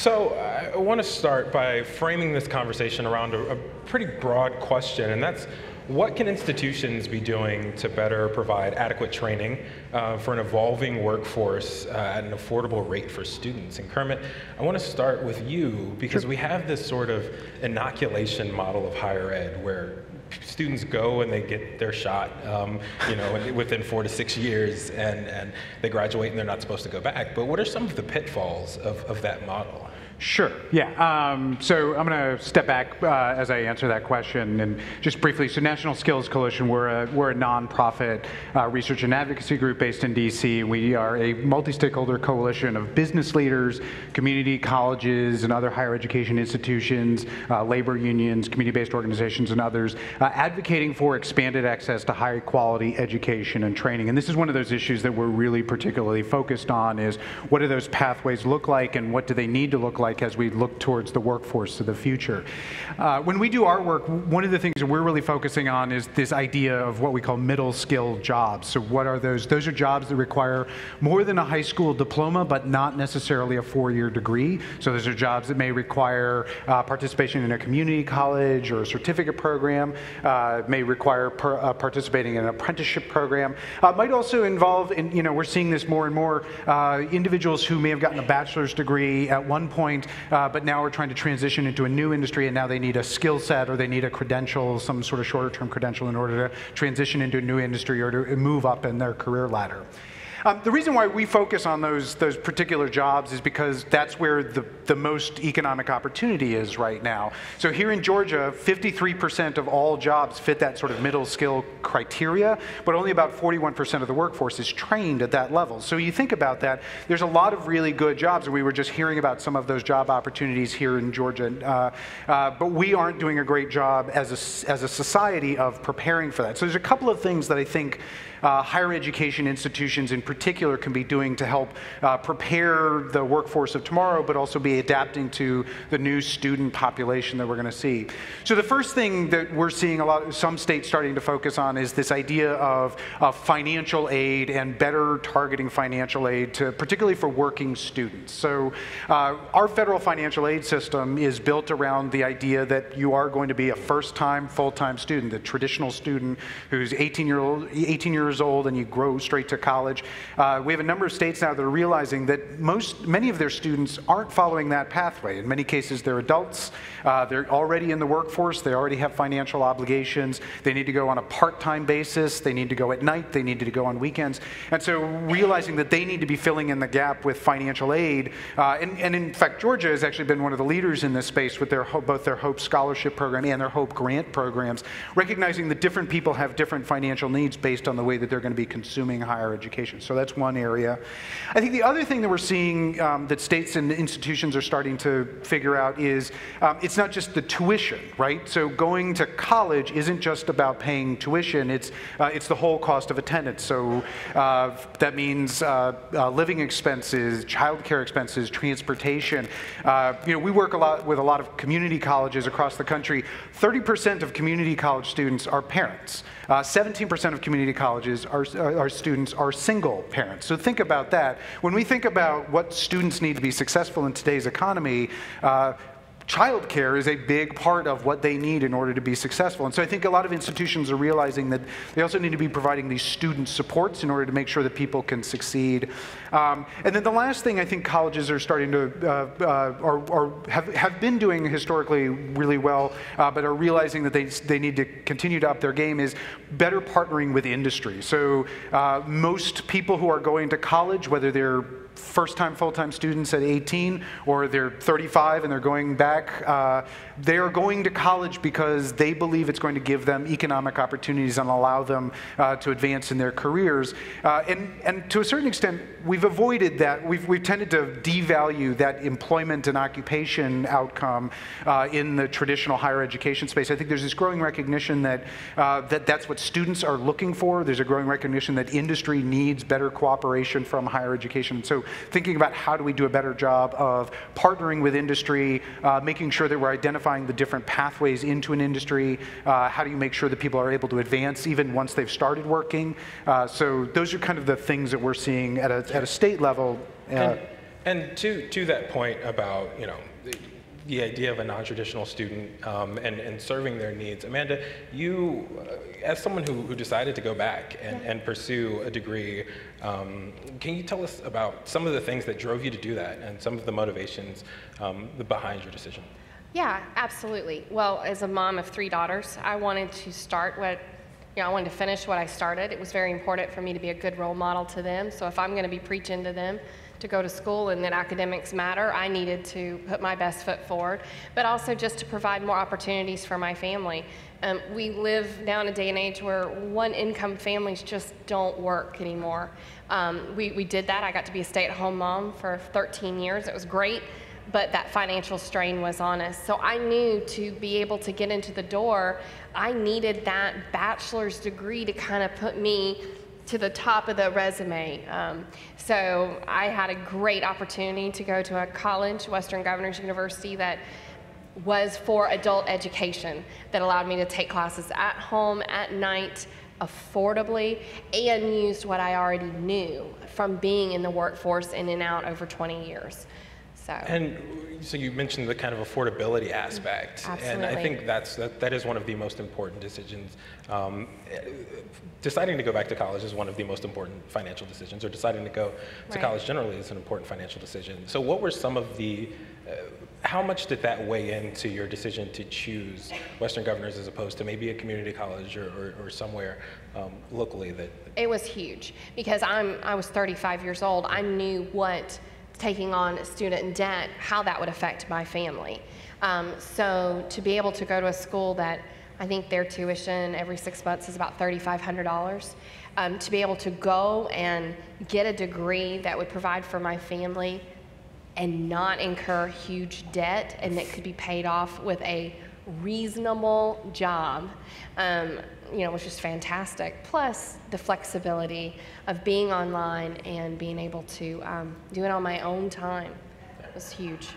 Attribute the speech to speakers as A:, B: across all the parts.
A: So I want to start by framing this conversation around a pretty broad question, and that's what can institutions be doing to better provide adequate training for an evolving workforce at an affordable rate for students? And Kermit, I want to start with you because we have this sort of inoculation model of higher ed where students go and they get their shot, within 4 to 6 years, and they graduate and they're not supposed to go back. But what are some of the pitfalls of that model?
B: Sure, yeah. So I'm going to step back as I answer that question, and just briefly, so National Skills Coalition, we're a nonprofit research and advocacy group based in DC. We are a multi-stakeholder coalition of business leaders, community colleges and other higher education institutions, labor unions, community-based organizations and others, advocating for expanded access to high quality education and training. And this is one of those issues that we're really particularly focused on, is what do those pathways look like and what do they need to look like as we look towards the workforce of the future. When we do our work, one of the things that we're really focusing on is this idea of what we call middle skill jobs. So what are those? Those are jobs that require more than a high school diploma, but not necessarily a 4-year degree. So those are jobs that may require participation in a community college or a certificate program, may require participating in an apprenticeship program. Might also involve, we're seeing this more and more, individuals who may have gotten a bachelor's degree at one point, but now we're trying to transition into a new industry, and now they need a skill set or they need a credential, some sort of shorter term credential, in order to transition into a new industry or to move up in their career ladder. The reason why we focus on those particular jobs is because that's where the most economic opportunity is right now. So here in Georgia, 53% of all jobs fit that sort of middle skill criteria, but only about 41% of the workforce is trained at that level. So you think about that, there's a lot of really good jobs, and we were just hearing about some of those job opportunities here in Georgia, but we aren't doing a great job as a society of preparing for that. So there's a couple of things that I think higher education institutions in particular can be doing to help prepare the workforce of tomorrow, but also be adapting to the new student population that we're going to see. So the first thing that we're seeing some states starting to focus on is this idea of financial aid and better targeting financial aid, particularly for working students. So our federal financial aid system is built around the idea that you are going to be a first-time, full-time student, the traditional student who's 18 years old and you grow straight to college. We have a number of states now that are realizing that many of their students aren't following that pathway. In many cases, they're adults, they're already in the workforce, they already have financial obligations, they need to go on a part-time basis, they need to go at night, they need to go on weekends. And so realizing that they need to be filling in the gap with financial aid, and in fact, Georgia has actually been one of the leaders in this space with both their HOPE scholarship program and their HOPE grant programs, recognizing that different people have different financial needs based on the way that they're going to be consuming higher education. So that's one area. I think the other thing that we're seeing that states and institutions are starting to figure out is it's not just the tuition, right? So going to college isn't just about paying tuition, it's the whole cost of attendance. So that means living expenses, childcare expenses, transportation. We work with a lot of community colleges across the country. 30% of community college students are parents. 17% of community colleges our students are single parents. So think about that. When we think about what students need to be successful in today's economy, childcare is a big part of what they need in order to be successful. And so I think a lot of institutions are realizing that they also need to be providing these student supports in order to make sure that people can succeed. And then the last thing I think colleges are starting to, or have been doing historically really well, but are realizing that they need to continue to up their game, is better partnering with industry. So most people who are going to college, whether they're first-time, full-time students at 18, or they're 35 and they're going back, they are going to college because they believe it's going to give them economic opportunities and allow them to advance in their careers. And to a certain extent, we've avoided that. We've tended to devalue that employment and occupation outcome in the traditional higher education space. I think there's this growing recognition that that's what students are looking for. There's a growing recognition that industry needs better cooperation from higher education. So thinking about how do we do a better job of partnering with industry, making sure that we're identifying the different pathways into an industry, how do you make sure that people are able to advance even once they've started working. So those are kind of the things that we're seeing at a state level.
A: And to that point about, the idea of a non-traditional student and serving their needs, Amanda, you, as someone who decided to go back and pursue a degree, can you tell us about some of the things that drove you to do that and some of the motivations behind your decision?
C: Yeah, absolutely. Well, as a mom of 3 daughters, I wanted to start I wanted to finish what I started. It was very important for me to be a good role model to them. So if I'm going to be preaching to them to go to school and that academics matter, I needed to put my best foot forward, but also just to provide more opportunities for my family. We live now in a day and age where one-income families just don't work anymore. We did that. I got to be a stay-at-home mom for 13 years. It was great, but that financial strain was on us. So I knew to be able to get into the door, I needed that bachelor's degree to kind of put me to the top of the resume. So I had a great opportunity to go to a college, Western Governors University, that was for adult education, that allowed me to take classes at home, at night, affordably, and used what I already knew from being in the workforce in and out over 20 years.
A: And so you mentioned the kind of affordability aspect.
C: Absolutely.
A: And I think that is one of the most important decisions. Deciding to go back to college is one of the most important financial decisions, or deciding to go to college generally is an important financial decision. So what were some of the, how much did that weigh into your decision to choose Western Governors as opposed to maybe a community college or somewhere locally that? It
C: was huge, because I was 35 years old. I knew what taking on student debt, how that would affect my family. So to be able to go to a school that I think their tuition every 6 months is about $3,500, to be able to go and get a degree that would provide for my family and not incur huge debt and that could be paid off with a reasonable job, was just fantastic. Plus the flexibility of being online and being able to do it on my own time was huge.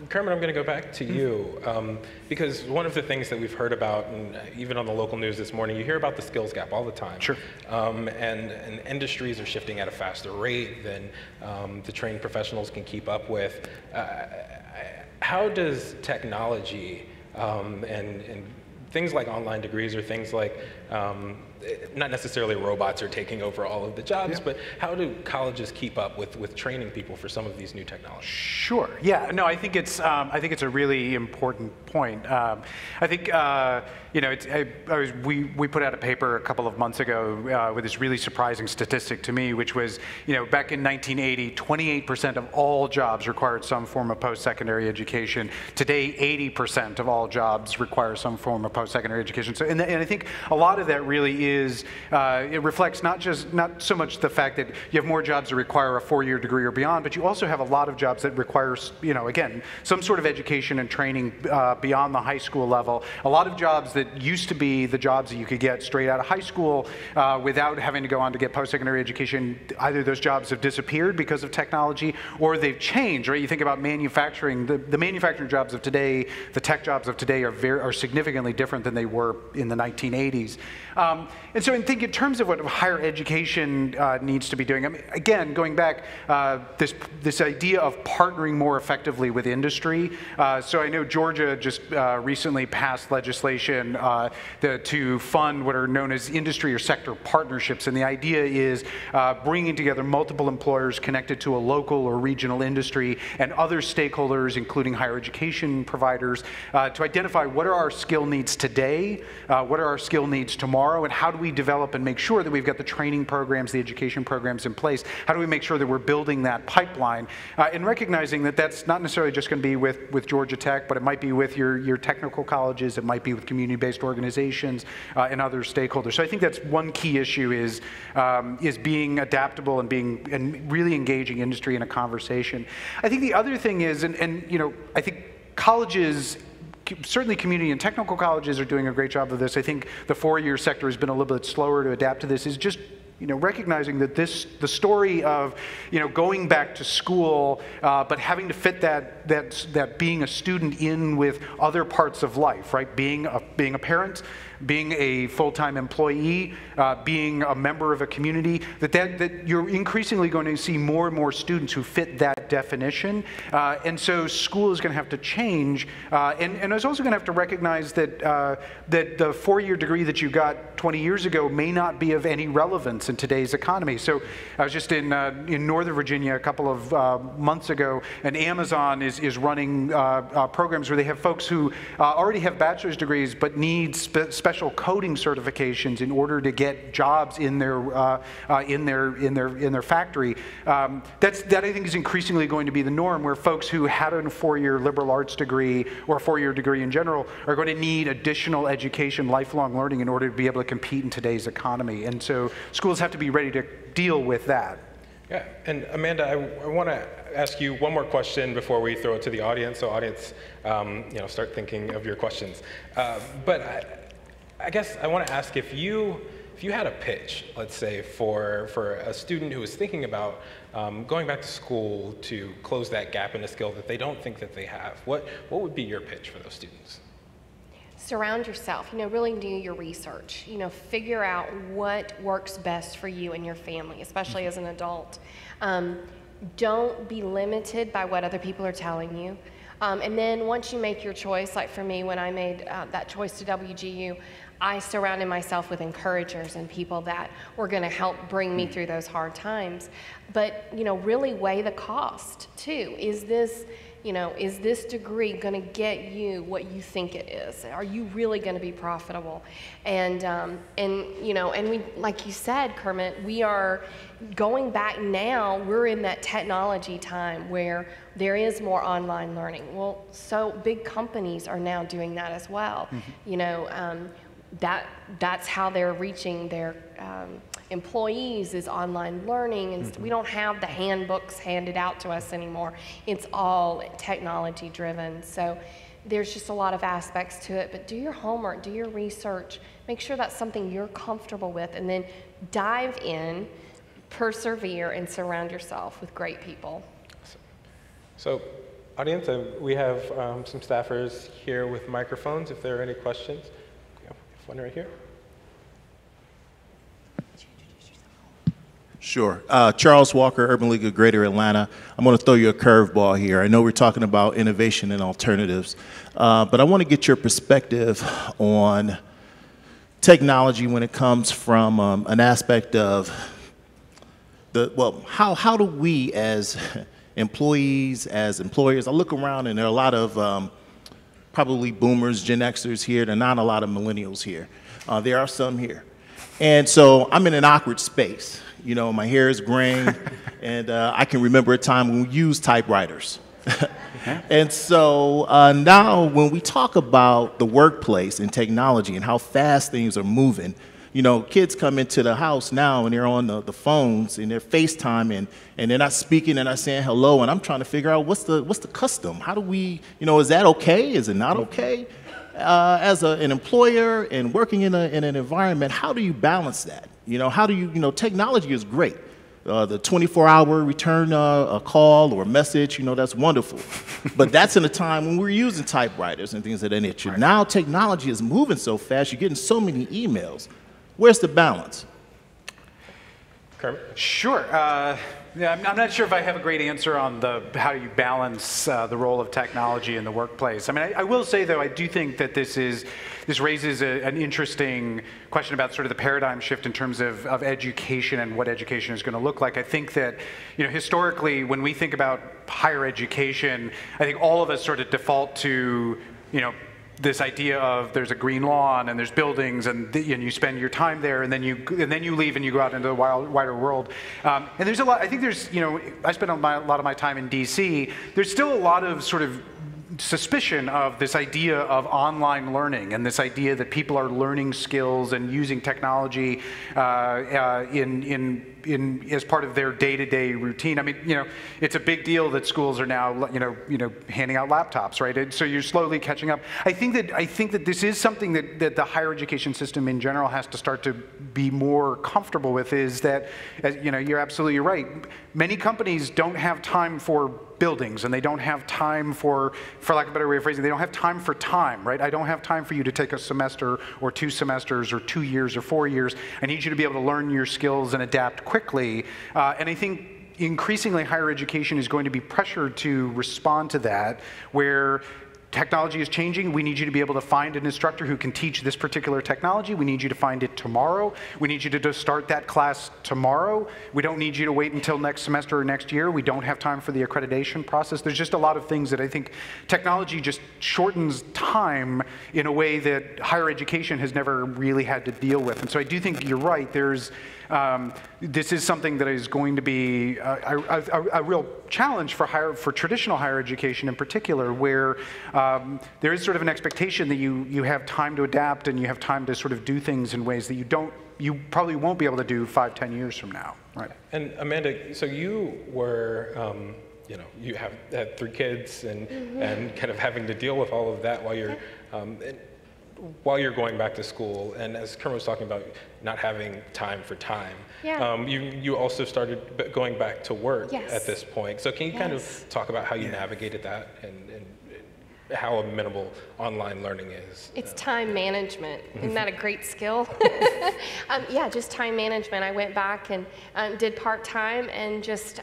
A: Kermit, I'm going to go back to you, because one of the things that we've heard about, and even on the local news this morning, you hear about the skills gap all the time.
B: Sure.
A: And industries are shifting at a faster rate than the trained professionals can keep up with. How does technology and things like online degrees, or things like, not necessarily robots are taking over all of the jobs, but how do colleges keep up with training people for some of these new technologies?
B: Sure. Yeah. No, I think it's a really important point. I think we put out a paper a couple of months ago with this really surprising statistic to me, which was, back in 1980, 28% of all jobs required some form of post-secondary education. Today, 80% of all jobs require some form of post-secondary education. So, and I think a lot of that really is, it reflects not so much the fact that you have more jobs that require a 4-year degree or beyond, but you also have a lot of jobs that require, again, some sort of education and training beyond the high school level. A lot of jobs that used to be the jobs that you could get straight out of high school without having to go on to get post-secondary education, either those jobs have disappeared because of technology or they've changed, right? You think about manufacturing, the manufacturing jobs of today, the tech jobs of today are significantly different than they were in the 1980s. And so I think in terms of what higher education needs to be doing, I mean, again, going back, this idea of partnering more effectively with industry. So I know Georgia just recently passed legislation to fund what are known as industry or sector partnerships, and the idea is bringing together multiple employers connected to a local or regional industry and other stakeholders, including higher education providers, to identify what are our skill needs today, what are our skill needs tomorrow, and how do we develop and make sure that we've got the training programs, the education programs in place. How do we make sure that we're building that pipeline, and recognizing that that's not necessarily just going to be with Georgia Tech, but it might be with your technical colleges, it might be with community-based organizations and other stakeholders. So I think that's one key issue is being adaptable and really engaging industry in a conversation. I think the other thing is, I think colleges, certainly community and technical colleges, are doing a great job of this. I think the 4-year sector has been a little bit slower to adapt to this, is just recognizing that the story of, going back to school, but having to fit that being a student in with other parts of life, right? Being a parent, being a full-time employee, being a member of a community, that you're increasingly going to see more and more students who fit that definition. And so school is going to have to change. And it's also going to have to recognize that the four-year degree that you got 20 years ago may not be of any relevance in today's economy. So I was just in Northern Virginia a couple of months ago, and Amazon is running programs where they have folks who already have bachelor's degrees but need special coding certifications in order to get jobs in their factory. That I think is increasingly going to be the norm, where folks who had a four-year liberal arts degree or a four-year degree in general are going to need additional education, lifelong learning, in order to be able to compete in today's economy. And so schools have to be ready to deal with that.
A: Yeah, and Amanda, I want to ask you one more question before we throw it to the audience. So audience, start thinking of your questions. But I guess I want to ask, if you had a pitch, let's say, for a student who is thinking about going back to school to close that gap in a skill that they don't think that they have, what would be your pitch for those students?
C: Surround yourself, really do your research, figure out what works best for you and your family, especially as an adult. Don't be limited by what other people are telling you. And then once you make your choice, like for me, when I made that choice to WGU, I surrounded myself with encouragers and people that were going to help bring me through those hard times. But, really weigh the cost too. Is this degree going to get you what you think it is? Are you really going to be profitable? And we, like you said, Kermit, we are going back now. We're in that technology time where there is more online learning. Well, so big companies are now doing that as well. Mm-hmm. That's how they're reaching their employees, is online learning, and we don't have the handbooks handed out to us anymore. It's all technology driven. So there's just a lot of aspects to it, but do your homework, do your research, make sure that's something you're comfortable with, and then dive in, persevere, and surround yourself with great people.
A: So audience, we have some staffers here with microphones if there are any questions. One right here.
D: Sure. Charles Walker, Urban League of Greater Atlanta. I'm going to throw you a curveball here. I know we're talking about innovation and alternatives, but I want to get your perspective on technology when it comes from an aspect of how do we as employees, as employers, I look around and there are a lot of probably boomers, Gen Xers here. There are not a lot of millennials here. There are some here. And so I'm in an awkward space. My hair is graying, and I can remember a time when we used typewriters. And so now when we talk about the workplace and technology and how fast things are moving, kids come into the house now and they're on the phones and they're FaceTiming and they're not speaking and not saying hello, and I'm trying to figure out what's the custom. How do we, is that okay? Is it not okay? As an employer and working in an environment, how do you balance that? How do you, technology is great. The 24-hour return a call or a message, that's wonderful. But that's in a time when we're using typewriters and things of that nature. Right. Now technology is moving so fast, you're getting so many emails. Where's the balance?
A: Kermit?
B: Sure. I'm not sure if I have a great answer on how you balance the role of technology in the workplace. I mean, I will say, though, I do think that this raises an interesting question about sort of the paradigm shift in terms of education and what education is going to look like. I think that, historically, when we think about higher education, I think all of us sort of default to, this idea of there's a green lawn and there's buildings and you spend your time there and then you leave and you go out into the wider world. And there's a lot. I think there's I spend a lot of my time in D.C. There's still a lot of sort of suspicion of this idea of online learning and this idea that people are learning skills and using technology as part of their day-to-day routine. I mean, it's a big deal that schools are now, handing out laptops, right? And so you're slowly catching up. I think that this is something that the higher education system in general has to start to be more comfortable with. Is that, you're absolutely right. Many companies don't have time for buildings, and they don't have time for lack of a better way of phrasing, they don't have time for time, right? I don't have time for you to take a semester or 2 semesters or 2 years or 4 years. I need you to be able to learn your skills and adapt quickly. And I think increasingly higher education is going to be pressured to respond to that, where technology is changing. We need you to be able to find an instructor who can teach this particular technology. We need you to find it tomorrow. We need you to just start that class tomorrow. We don't need you to wait until next semester or next year. We don't have time for the accreditation process. There's just a lot of things that I think technology just shortens time in a way that higher education has never really had to deal with. And so I do think you're right. This is something that is going to be a real challenge for traditional higher education in particular, where there is sort of an expectation that you have time to adapt and you have time to sort of do things in ways that you probably won't be able to do 5-10 years from now. Right. And
A: Amanda, so you were, you had 3 kids and kind of having to deal with all of that while you're going back to school, and as Kermit was talking about not having time for time, you also started going back to work at this point. So can you kind of talk about how you navigated that and how amenable online learning is?
C: It's time management. Isn't that a great skill? Just time management. I went back and did part-time and just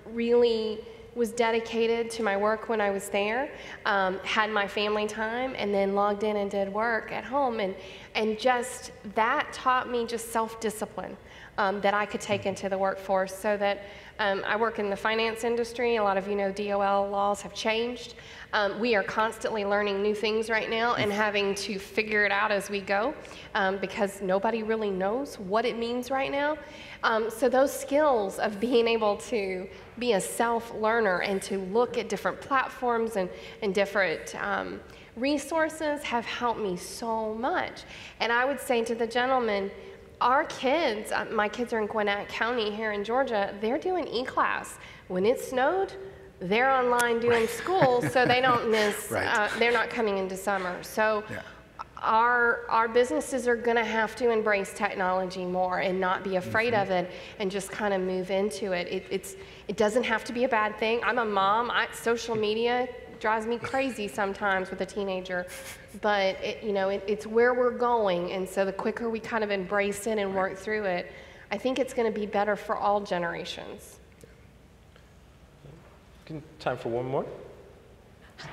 C: really was dedicated to my work when I was there, had my family time, and then logged in and did work at home. And just that taught me just self-discipline that I could take into the workforce, so that I work in the finance industry. A lot of DOL laws have changed. We are constantly learning new things right now and having to figure it out as we go, because nobody really knows what it means right now. So those skills of being able to be a self-learner and to look at different platforms and different resources have helped me so much. And I would say to the gentleman, our kids, my kids are in Gwinnett County here in Georgia, they're doing e-class. When it snowed, they're online doing school, so they don't miss, they're not coming into summer. So our businesses are going to have to embrace technology more and not be afraid of it and just kind of move into it. It doesn't have to be a bad thing. I'm a mom. Social media drives me crazy sometimes with a teenager, but it's where we're going, and so the quicker we kind of embrace it and work through it, I think it's going to be better for all generations.
A: Time for one more.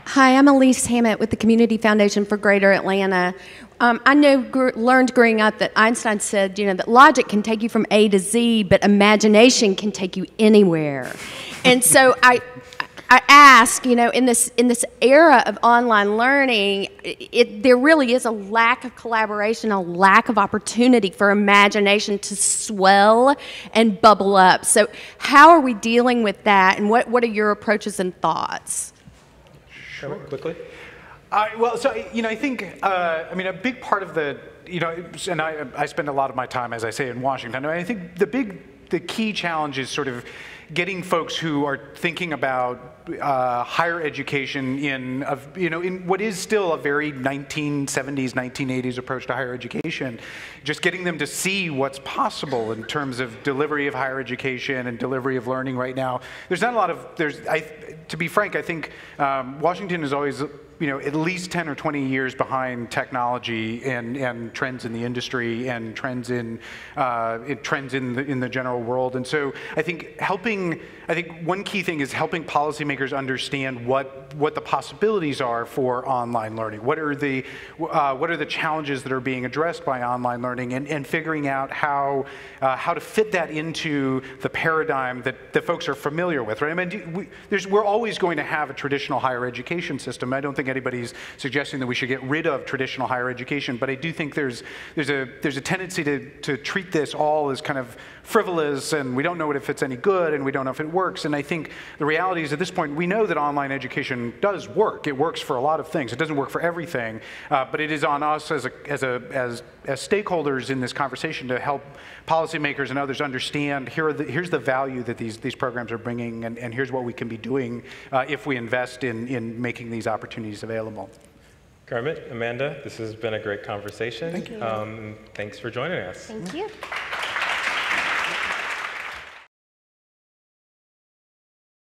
E: Hi, I'm Elise Hammett with the Community Foundation for Greater Atlanta. I learned growing up that Einstein said, that logic can take you from A to Z, but imagination can take you anywhere. And so I ask, in this era of online learning, there really is a lack of collaboration, a lack of opportunity for imagination to swell and bubble up. So how are we dealing with that, and what are your approaches and thoughts?
A: Sure. Quickly.
B: I think, a big part of the, and I spend a lot of my time, as I say, in Washington. I think the key challenge is sort of getting folks who are thinking about higher education in what is still a very 1970s, 1980s approach to higher education, just getting them to see what's possible in terms of delivery of higher education and delivery of learning right now. There's not a lot of, to be frank, I think Washington is always at least 10 or 20 years behind technology and trends in the industry and trends in the general world. And so I think one key thing is helping policymakers understand what the possibilities are for online learning. What are the challenges that are being addressed by online learning, and figuring out how to fit that into the paradigm that folks are familiar with, right? I mean, we're always going to have a traditional higher education system. I don't think anybody's suggesting that we should get rid of traditional higher education, but I do think there's a tendency to treat this all as kind of frivolous, and we don't know if it's any good, and we don't know if it works. And I think the reality is at this point, we know that online education does work. It works for a lot of things. It doesn't work for everything, but it is on us as stakeholders in this conversation to help policymakers and others understand here's the value that these programs are bringing, and here's what we can be doing if we invest in making these opportunities available.
A: Kermit, Amanda, this has been a great conversation.
B: Thank you.
A: Thanks for joining us.
C: Thank you.